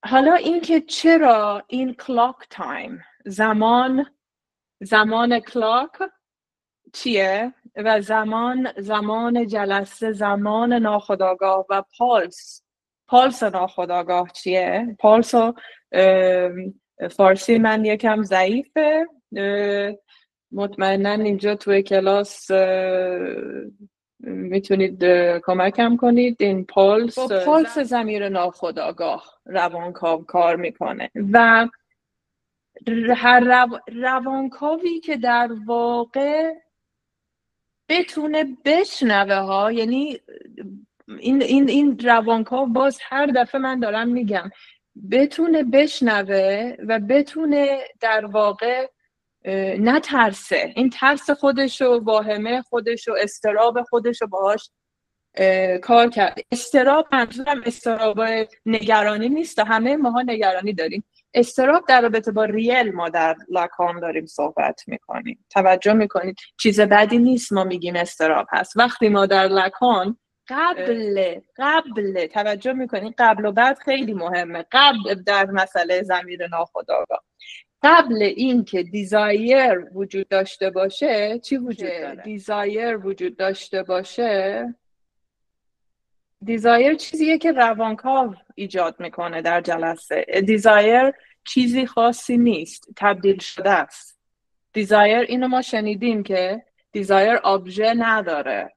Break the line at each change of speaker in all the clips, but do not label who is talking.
حالا این که چرا این کلاک تایم، زمان کلاک چیه و زمان جلسه، زمان ناخودآگاه و پالس ناخودآگاه چیه؟ پالس فارسی من یکم ضعیفه، مطمئناً اینجا توی کلاس میتونید کمکم کنید. این پالس ضمیر ناخودآگاه روانکاو کار میکنه و هر روانکاوی که در واقع بتونه بشنوه ها، یعنی این روانکاو، باز هر دفعه من دارم میگم، بتونه بشنوه و بتونه در واقع نترسه، این ترس خودشو، واهمه خودشو، اضطراب خودشو باهاش کار کرد. اضطراب، منظورم اضطراب نگرانی نیست، همه ماها نگرانی داریم. اضطراب در رابطه با ریل ما در لاکان داریم صحبت میکنیم. توجه میکنید چیز بدی نیست ما میگیم اضطراب هست. وقتی ما در لاکان قبل توجه میکنید، قبل و بعد خیلی مهمه. قبل در مسئله ضمیر ناخودآگاه، قبل این که دیزایر وجود داشته باشه، چی وجود داره؟ دیزایر وجود داشته باشه، دیزایر چیزیه که روانکاو ایجاد میکنه در جلسه. دیزایر چیزی خاصی نیست، تبدیل شده است. دیزایر، اینو ما شنیدیم که دیزایر ابژه نداره.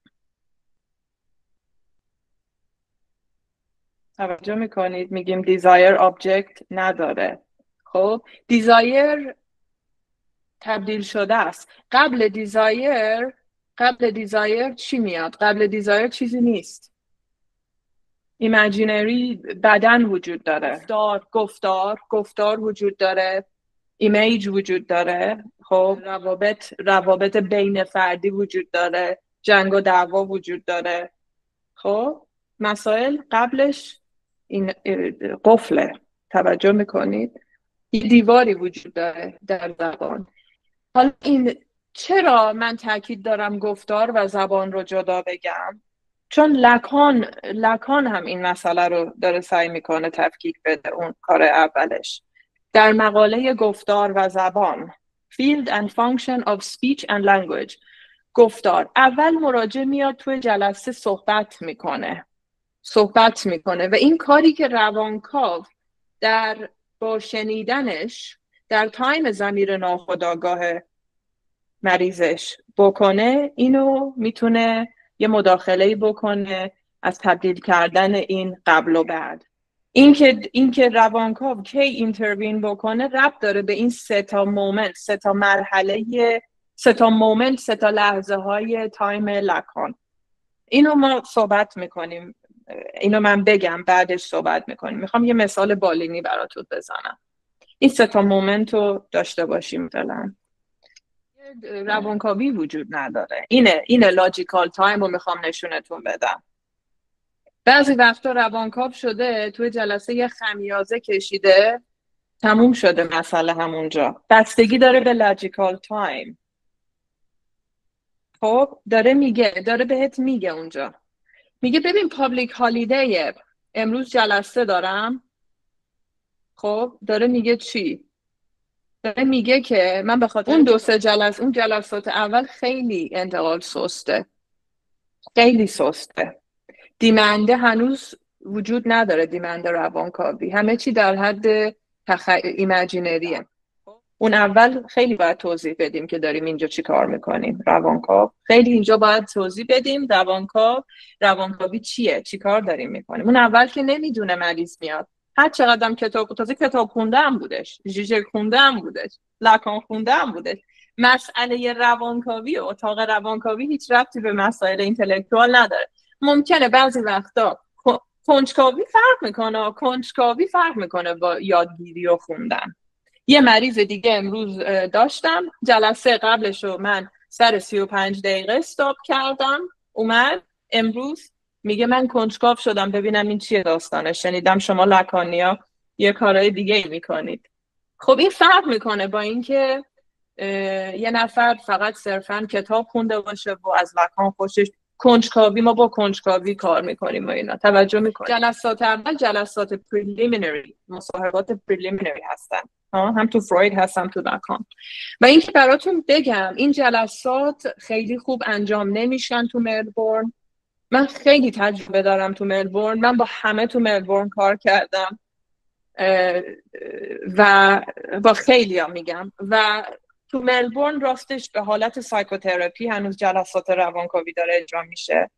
توجه میکنید؟ میگیم دیزایر ابجکت نداره. خب دیزایر تبدیل شده است. قبل دیزایر چی میاد؟ قبل دیزایر چیزی نیست. ایمیجینری بدن وجود داره، گفتار وجود داره، ایمیج وجود داره، خب روابط بین فردی وجود داره، جنگ و دعوا وجود داره. خب مسائل قبلش این قفله. توجه میکنید؟ این دیواری وجود داره در زبان. حالا این چرا من تاکید دارم گفتار و زبان رو جدا بگم؟ چون لکان هم این مسئله رو داره سعی میکنه تفکیک بده. اون کار اولش در مقاله گفتار و زبان، Field and Function of Speech and Language، گفتار اول مراجع میاد توی جلسه صحبت میکنه و این کاری که روانکاو در با شنیدنش در تایم ضمیر ناخودآگاه مریضش بکنه، اینو میتونه یه مداخله‌ای بکنه از تبدیل کردن این قبل و بعد. این که روانکاو کی اینتروین بکنه ربط داره به این سه تا مومنت، سه تا لحظه های تایم لکان. اینو ما صحبت میکنیم، اینو من بگم بعدش صحبت میکنیم. میخوام یه مثال بالینی براتون بزنم. این سه تا مومنت رو داشته باشیم فعلا. روانکاوی وجود نداره. اینه لاجیکال تایم رو میخوام نشونتون بدم. بعضی وقتا روانکاو شده توی جلسه یه خمیازه کشیده، تموم شده مسئله همونجا. بستگی داره به لاجیکال تایم. خب داره بهت میگه اونجا، میگه ببین پابلیک هالیدیه، امروز جلسه دارم. خب داره میگه چی؟ داره میگه که من به خاطر اون جلسات اول خیلی انتقال سسته، خیلی سسته. دیمنده هنوز وجود نداره، دیمنده روانکاوی، همه چی در حد ایمیجینریه. اون اول خیلی باید توضیح بدیم که داریم اینجا چی کار میکنیم. روانکاو خیلی اینجا باید توضیح بدیم روانکاوی چیه، چی کار داریم میکنیم. اون اول که نمیدونه مریض میاد، هر چقدرم کتاب خونده هم بودش، ژیژک خونده هم بودش، لاکان خونده هم بودش، مسئله روانکاوی و اتاق روانکاوی هیچ ربطی به مسائل اینتלקچوال نداره. ممکنه بعضی وقتا کنجکاوی فرق میکنه با یادگیری و خوندن. یه مریض دیگه امروز داشتم، جلسه قبلشو من سر 35 دقیقه استاپ کردم، اومد امروز میگه من کنجکاو شدم ببینم این چیه داستانه، شنیدم شما لکانیا یه کارهای دیگه میکنید. خب این فرق میکنه با اینکه یه نفر فقط صرفا کتاب خونده باشه و از لکان خوشش کنجکاوی، ما با کنجکاوی کار میکنیم و اینا توجه میکنیم. جلسات اول جلسات پریلیمینری، مصاحبات پریلیمینری هستن، هم تو فروید هستم تو لاکان. و اینکه براتون بگم این جلسات خیلی خوب انجام نمیشن تو ملبورن. من خیلی تجربه دارم تو ملبورن، من با همه تو ملبورن کار کردم و با خیلی ها میگم. و تو ملبورن راستش به حالت سایکوتراپی هنوز جلسات روانکاوی داره اجرا میشه.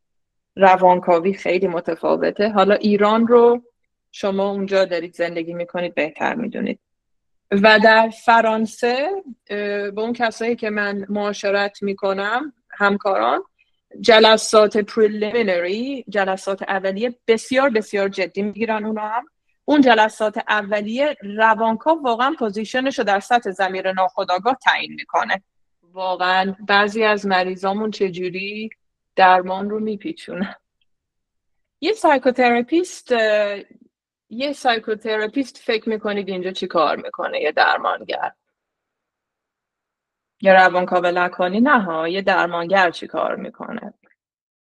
روانکاوی خیلی متفاوته. حالا ایران رو شما اونجا دارید زندگی میکنید بهتر میدونید. و در فرانسه با اون کسایی که من معاشرت میکنم، همکاران، جلسات پریلیمینری، جلسات اولیه بسیار بسیار جدی میگیرن اونا هم. اون جلسات اولیه روانکاو واقعا پوزیشنش رو در سطح ضمیر ناخودآگاه تعیین میکنه. واقعا بعضی از مریضامون چجوری درمان رو میپیچونن. یه سایکوتراپیست فکر میکنید اینجا چی کار میکنه؟ یه درمانگر یا روانکاو لکانی؟ نه ها، یه درمانگر چی کار میکنه؟